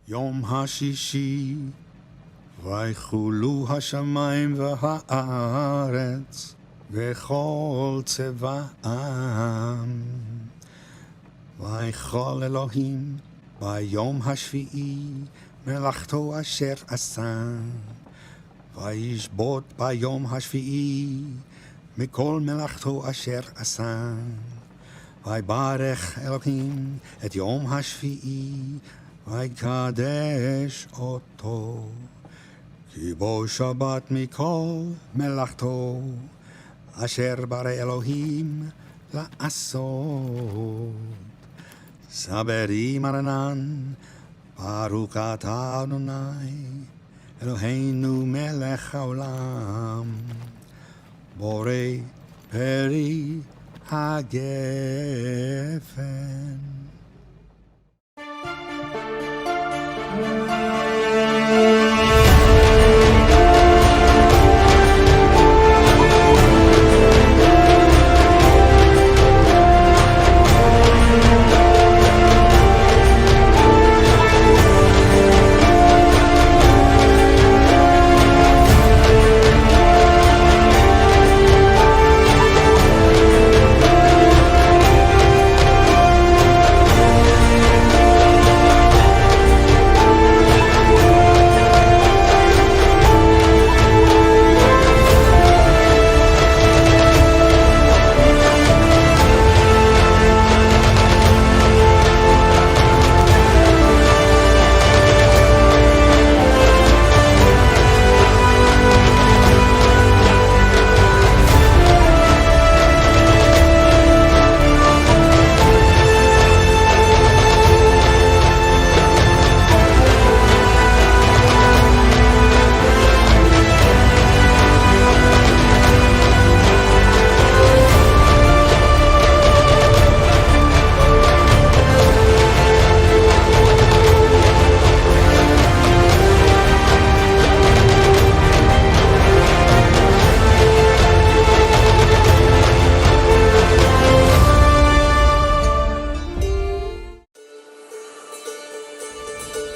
יום השישי, ויחולו השמיים והארץ, וכל צבאם. ויכל אלוהים ביום השביעי מלאכתו אשר עשה, וישבות ביום השביעי מכל מלאכתו אשר עשה. ויברך אלוהים את יום השביעי, ויקדש אותו, כי בו שבת מכל מלאכתו, אשר ברא אלוהים לעשות. סברי מרנן, ברוך אתה אדוני, אלוהינו מלך העולם, בורא פרי הגפן.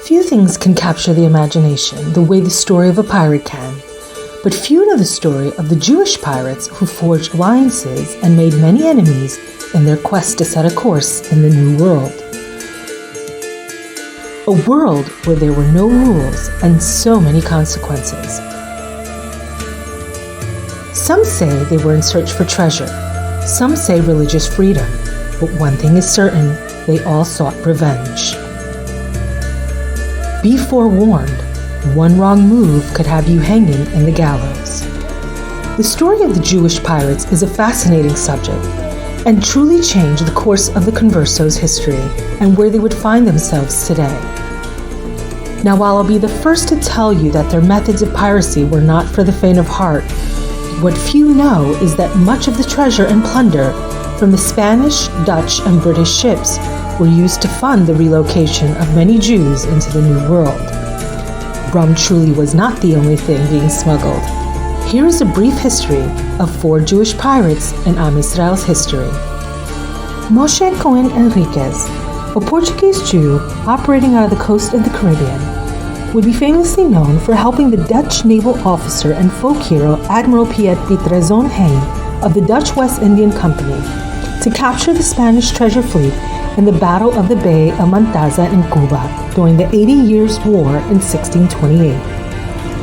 Few things can capture the imagination the way the story of a pirate can, but few know the story of the Jewish pirates who forged alliances and made many enemies in their quest to set a course in the New World. A world where there were no rules and so many consequences. Some say they were in search for treasure, some say religious freedom, but one thing is certain, they all sought revenge. Be forewarned, one wrong move could have you hanging in the gallows. The story of the Jewish pirates is a fascinating subject and truly changed the course of the Conversos' history and where they would find themselves today. Now, while I'll be the first to tell you that their methods of piracy were not for the faint of heart, what few know is that much of the treasure and plunder from the Spanish, Dutch, and British ships were used to fund the relocation of many Jews into the New World. Rum truly was not the only thing being smuggled. Here is a brief history of 4 Jewish pirates in Am Yisrael's history. Moshe Cohen Henriques, a Portuguese Jew operating out of the coast of the Caribbean, would be famously known for helping the Dutch naval officer and folk hero Admiral Pieter Zoonhain of the Dutch West Indian Company to capture the Spanish treasure fleet in the Battle of the Bay of Mantaza in Cuba during the 80 Years' War in 1628.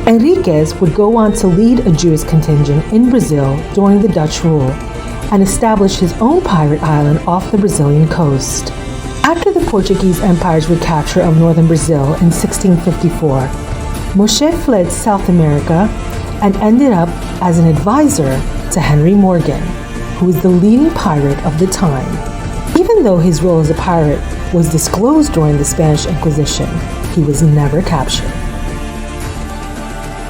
Henriques would go on to lead a Jewish contingent in Brazil during the Dutch rule and establish his own pirate island off the Brazilian coast. After the Portuguese Empire's recapture of northern Brazil in 1654, Moshe fled South America and ended up as an advisor to Henry Morgan, who was the leading pirate of the time. Even though his role as a pirate was disclosed during the Spanish Inquisition, he was never captured.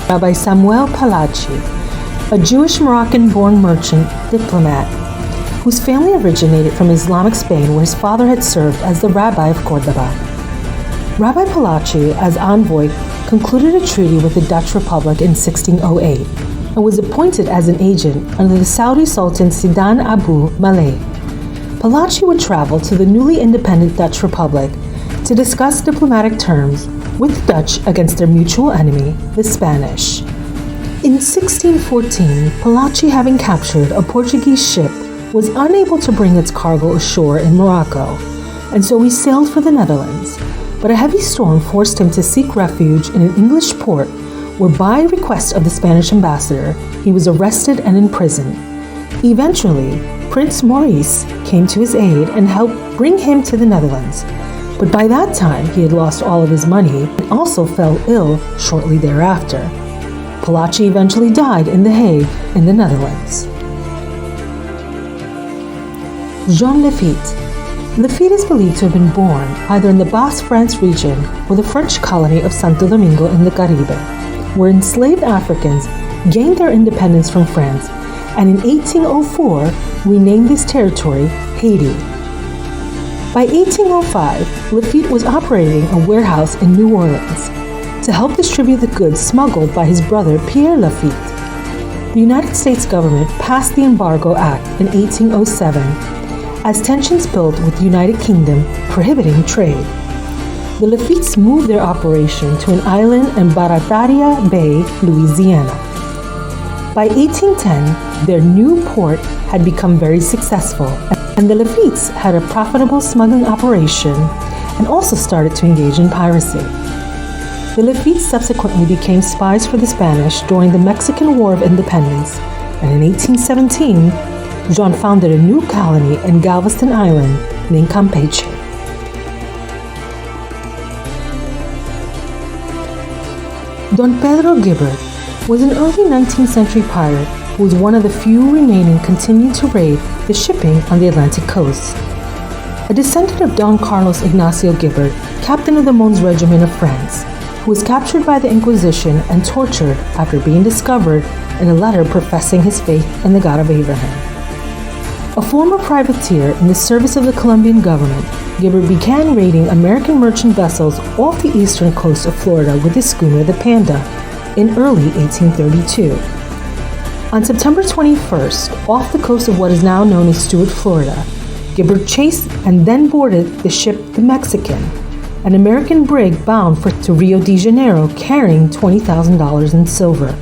Rabbi Samuel Pallachi, a Jewish Moroccan-born merchant diplomat whose family originated from Islamic Spain, where his father had served as the Rabbi of Cordoba. Rabbi Pallachi, as envoy, concluded a treaty with the Dutch Republic in 1608 and was appointed as an agent under the Saudi Sultan Sidan Abu Maleh. Pallachi would travel to the newly independent Dutch Republic to discuss diplomatic terms with the Dutch against their mutual enemy, the Spanish. In 1614, Pallachi, having captured a Portuguese ship, was unable to bring its cargo ashore in Morocco, and so he sailed for the Netherlands. But a heavy storm forced him to seek refuge in an English port, where by request of the Spanish ambassador, he was arrested and imprisoned. Eventually, Prince Maurice came to his aid and helped bring him to the Netherlands. But by that time, he had lost all of his money and also fell ill shortly thereafter. Pallachi eventually died in The Hague in the Netherlands. Jean Lafitte. Lafitte is believed to have been born either in the Basque-France region or the French colony of Santo Domingo in the Caribe, where enslaved Africans gained their independence from France and in 1804 renamed this territory Haiti. By 1805, Lafitte was operating a warehouse in New Orleans to help distribute the goods smuggled by his brother Pierre Lafitte. The United States government passed the Embargo Act in 1807 as tensions built with the United Kingdom prohibiting trade. The Lafittes moved their operation to an island in Barataria Bay, Louisiana. By 1810, their new port had become very successful, and the Lafittes had a profitable smuggling operation and also started to engage in piracy. The Lafittes subsequently became spies for the Spanish during the Mexican War of Independence, and in 1817, Jean founded a new colony in Galveston Island named Campeche. Don Pedro Gibert was an early 19th century pirate who was one of the few remaining continuing to raid the shipping on the Atlantic coast. A descendant of Don Carlos Ignacio Gibert, captain of the Mons Regiment of France, who was captured by the Inquisition and tortured after being discovered in a letter professing his faith in the God of Abraham. A former privateer in the service of the Colombian government, Gibert began raiding American merchant vessels off the eastern coast of Florida with his schooner the Panda in early 1832. On September 21st, off the coast of what is now known as Stuart, Florida, Gibert chased and then boarded the ship the Mexican, an American brig bound to Rio de Janeiro carrying $20,000 in silver.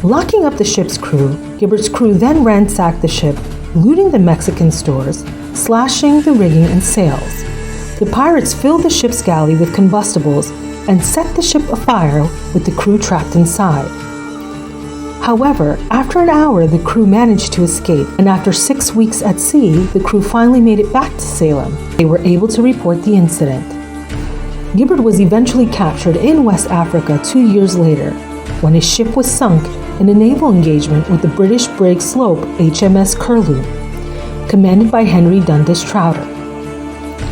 Locking up the ship's crew, Gibert's crew then ransacked the ship, looting the Mexican stores, slashing the rigging and sails. The pirates filled the ship's galley with combustibles and set the ship afire with the crew trapped inside. However, after an hour, the crew managed to escape, and after 6 weeks at sea, the crew finally made it back to Salem. They were able to report the incident. Gibert was eventually captured in West Africa 2 years later, when his ship was sunk in a naval engagement with the British brig sloop HMS Curlew, commanded by Henry Dundas Trouter.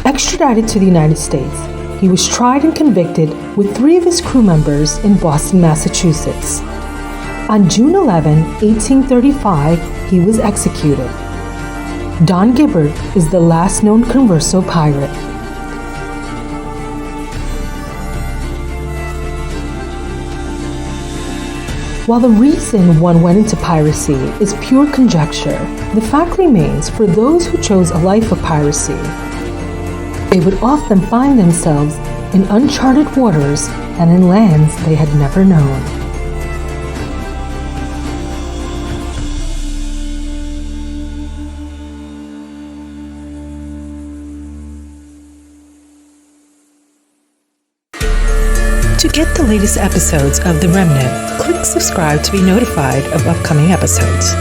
Extradited to the United States, he was tried and convicted with 3 of his crew members in Boston, Massachusetts. On June 11, 1835, he was executed. Don Gibert is the last known Converso pirate. While the reason one went into piracy is pure conjecture, the fact remains for those who chose a life of piracy, they would often find themselves in uncharted waters and in lands they had never known. To get the latest episodes of The Remnant, click subscribe to be notified of upcoming episodes.